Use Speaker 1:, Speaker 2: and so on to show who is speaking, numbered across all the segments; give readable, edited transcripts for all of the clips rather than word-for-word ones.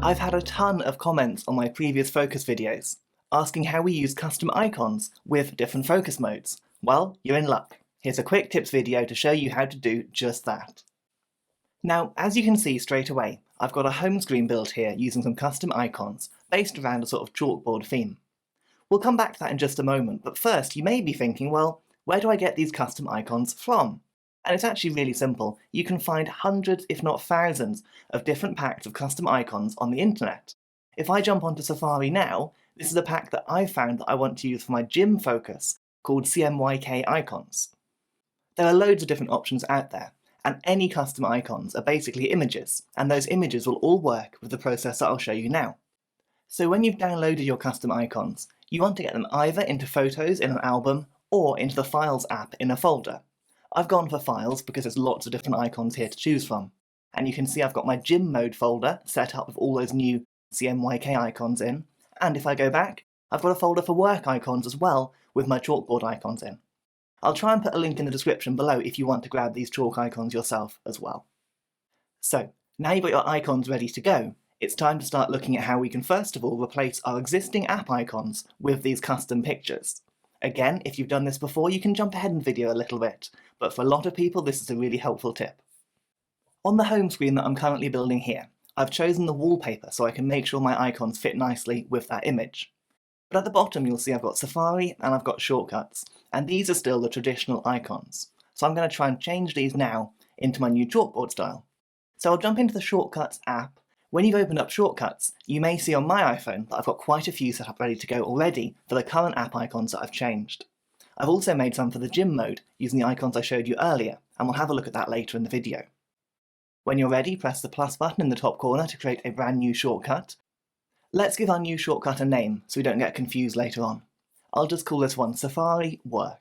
Speaker 1: I've had a ton of comments on my previous focus videos, asking how we use custom icons with different focus modes. Well, you're in luck. Here's a quick tips video to show you how to do just that. Now, as you can see straight away, I've got a home screen built here using some custom icons based around a sort of chalkboard theme. We'll come back to that in just a moment, but first you may be thinking, well, where do I get these custom icons from? And it's actually really simple. You can find hundreds, if not thousands, of different packs of custom icons on the internet. If I jump onto Safari now, this is a pack that I've found that I want to use for my gym focus, called CMYK icons. There are loads of different options out there, and any custom icons are basically images, and those images will all work with the process that I'll show you now. So when you've downloaded your custom icons, you want to get them either into Photos in an album, or into the Files app in a folder. I've gone for Files because there's lots of different icons here to choose from. And you can see I've got my gym mode folder set up with all those new CMYK icons in. And if I go back, I've got a folder for work icons as well with my chalkboard icons in. I'll try and put a link in the description below if you want to grab these chalk icons yourself as well. So, now you've got your icons ready to go, it's time to start looking at how we can first of all replace our existing app icons with these custom pictures. Again, if you've done this before, you can jump ahead in the video a little bit, but for a lot of people this is a really helpful tip. On the home screen that I'm currently building here, I've chosen the wallpaper so I can make sure my icons fit nicely with that image. But at the bottom you'll see I've got Safari and I've got shortcuts, and these are still the traditional icons. So I'm going to try and change these now into my new chalkboard style. So I'll jump into the Shortcuts app. When you've opened up Shortcuts, you may see on my iPhone that I've got quite a few set up ready to go already for the current app icons that I've changed. I've also made some for the gym mode using the icons I showed you earlier, and we'll have a look at that later in the video. When you're ready, press the plus button in the top corner to create a brand new shortcut. Let's give our new shortcut a name so we don't get confused later on. I'll just call this one Safari Work.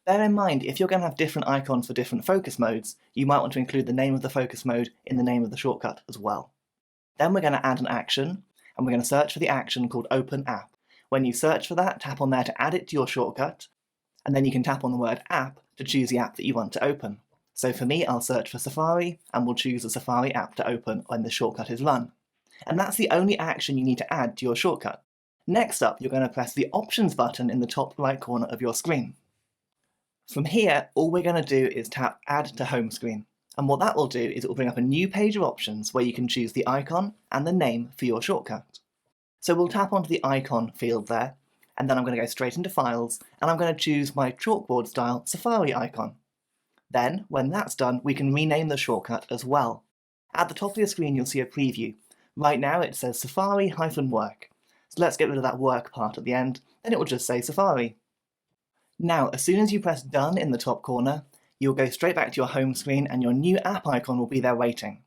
Speaker 1: Bear in mind, if you're going to have different icons for different focus modes, you might want to include the name of the focus mode in the name of the shortcut as well. Then we're going to add an action, and we're going to search for the action called Open App. When you search for that, tap on there to add it to your shortcut, and then you can tap on the word App to choose the app that you want to open. So for me, I'll search for Safari, and we'll choose the Safari app to open when the shortcut is run. And that's the only action you need to add to your shortcut. Next up, you're going to press the Options button in the top right corner of your screen. From here, all we're going to do is tap Add to Home Screen. And what that will do is it will bring up a new page of options where you can choose the icon and the name for your shortcut. So we'll tap onto the icon field there, and then I'm going to go straight into Files, and I'm going to choose my chalkboard style Safari icon. Then, when that's done, we can rename the shortcut as well. At the top of your screen you'll see a preview. Right now it says Safari-Work. So let's get rid of that work part at the end, then it will just say Safari. Now, as soon as you press Done in the top corner, you'll go straight back to your home screen and your new app icon will be there waiting.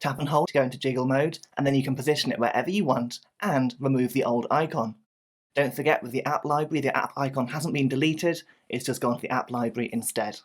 Speaker 1: Tap and hold to go into jiggle mode, and then you can position it wherever you want and remove the old icon. Don't forget, with the app library, the app icon hasn't been deleted, it's just gone to the app library instead.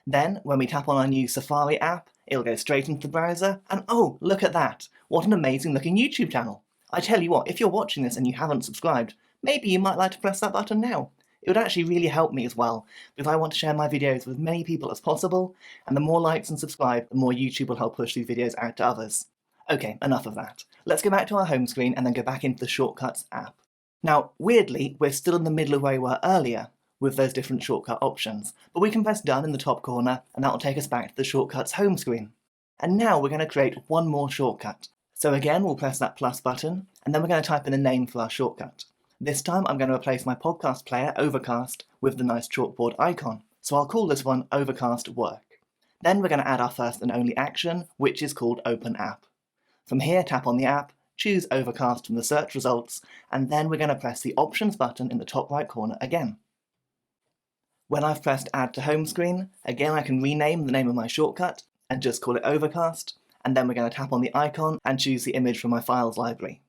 Speaker 1: Then, when we tap on our new Safari app, it'll go straight into the browser, and oh, look at that! What an amazing looking YouTube channel! I tell you what, if you're watching this and you haven't subscribed, maybe you might like to press that button now. It would actually really help me as well, because I want to share my videos with as many people as possible, and the more likes and subscribe, the more YouTube will help push these videos out to others. Okay, enough of that. Let's go back to our home screen and then go back into the Shortcuts app. Now, weirdly, we're still in the middle of where we were earlier with those different shortcut options, but we can press Done in the top corner, and that will take us back to the Shortcuts home screen. And now we're going to create one more shortcut. So again, we'll press that plus button, and then we're going to type in a name for our shortcut. This time I'm going to replace my podcast player, Overcast, with the nice chalkboard icon, so I'll call this one Overcast Work. Then we're going to add our first and only action, which is called Open App. From here, tap on the app, choose Overcast from the search results, and then we're going to press the Options button in the top right corner again. When I've pressed Add to Home Screen, again I can rename the name of my shortcut and just call it Overcast, and then we're going to tap on the icon and choose the image from my files library.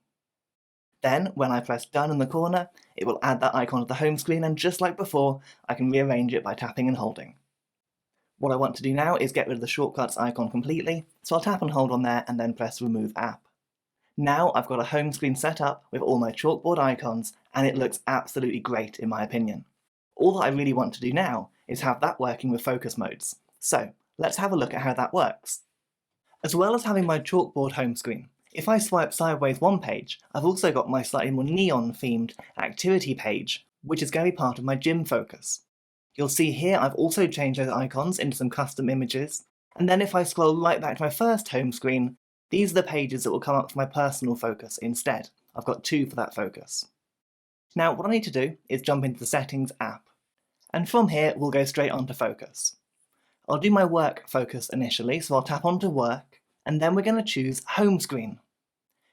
Speaker 1: Then, when I press Done in the corner, it will add that icon to the home screen, and just like before, I can rearrange it by tapping and holding. What I want to do now is get rid of the shortcuts icon completely, so I'll tap and hold on there and then press Remove App. Now I've got a home screen set up with all my chalkboard icons, and it looks absolutely great in my opinion. All that I really want to do now is have that working with focus modes. So let's have a look at how that works. As well as having my chalkboard home screen, If I swipe sideways one page, I've also got my slightly more neon-themed activity page, which is going to be part of my gym focus. You'll see here I've also changed those icons into some custom images, and then if I scroll right back to my first home screen, these are the pages that will come up for my personal focus instead. I've got 2 for that focus. Now what I need to do is jump into the Settings app, and from here we'll go straight onto Focus. I'll do my work focus initially, so I'll tap onto Work, and then we're going to choose Home Screen.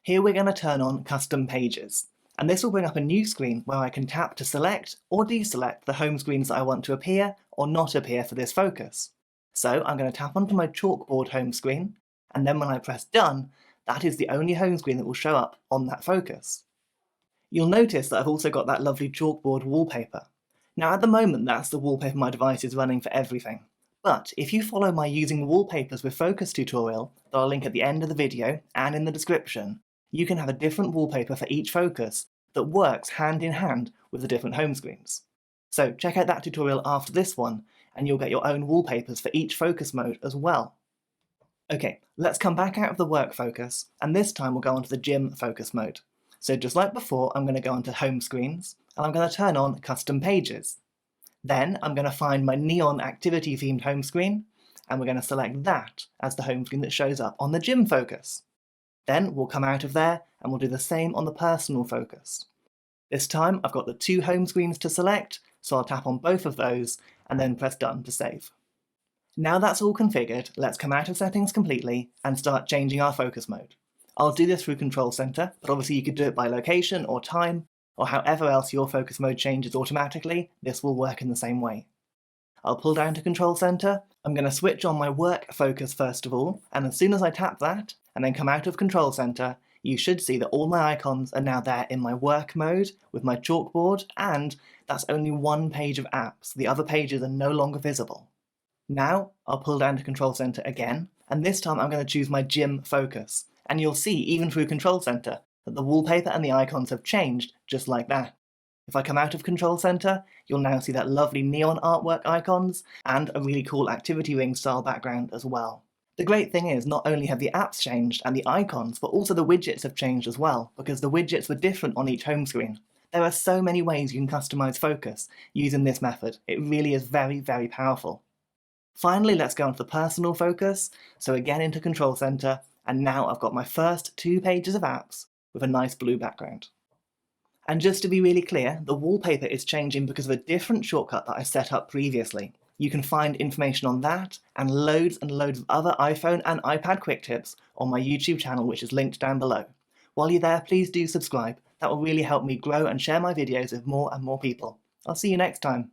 Speaker 1: Here we're going to turn on Custom Pages, and this will bring up a new screen where I can tap to select or deselect the home screens that I want to appear or not appear for this focus. So I'm going to tap onto my chalkboard home screen, and then when I press Done, that is the only home screen that will show up on that focus. You'll notice that I've also got that lovely chalkboard wallpaper. Now at the moment that's the wallpaper my device is running for everything, but if you follow my Using Wallpapers with Focus tutorial that I'll link at the end of the video and in the description, you can have a different wallpaper for each focus that works hand in hand with the different home screens. So check out that tutorial after this one and you'll get your own wallpapers for each focus mode as well. Okay, let's come back out of the work focus, and this time we'll go onto the gym focus mode. So just like before, I'm going to go onto home screens, and I'm going to turn on custom pages. Then I'm going to find my neon activity themed home screen, and we're going to select that as the home screen that shows up on the gym focus. Then we'll come out of there and we'll do the same on the personal focus. This time I've got the 2 home screens to select, so I'll tap on both of those and then press Done to save. Now that's all configured, let's come out of settings completely and start changing our focus mode. I'll do this through Control Center, but obviously you could do it by location or time, or however else your focus mode changes automatically, this will work in the same way. I'll pull down to Control Center, I'm going to switch on my work focus first of all, and as soon as I tap that, and then come out of Control Center, you should see that all my icons are now there in my work mode with my chalkboard, and that's only one page of apps, the other pages are no longer visible. Now I'll pull down to Control Center again, and this time I'm going to choose my gym focus, and you'll see even through Control Center that the wallpaper and the icons have changed just like that. If I come out of Control Center, you'll now see that lovely neon artwork icons and a really cool activity ring style background as well. The great thing is not only have the apps changed and the icons, but also the widgets have changed as well, because the widgets were different on each home screen. There are so many ways you can customize focus using this method. It really is very, very powerful. Finally, let's go on to the personal focus. So again into Control Center, and now I've got my first 2 pages of apps with a nice blue background. And just to be really clear, the wallpaper is changing because of a different shortcut that I set up previously. You can find information on that and loads of other iPhone and iPad quick tips on my YouTube channel, which is linked down below. While you're there, please do subscribe. That will really help me grow and share my videos with more and more people. I'll see you next time.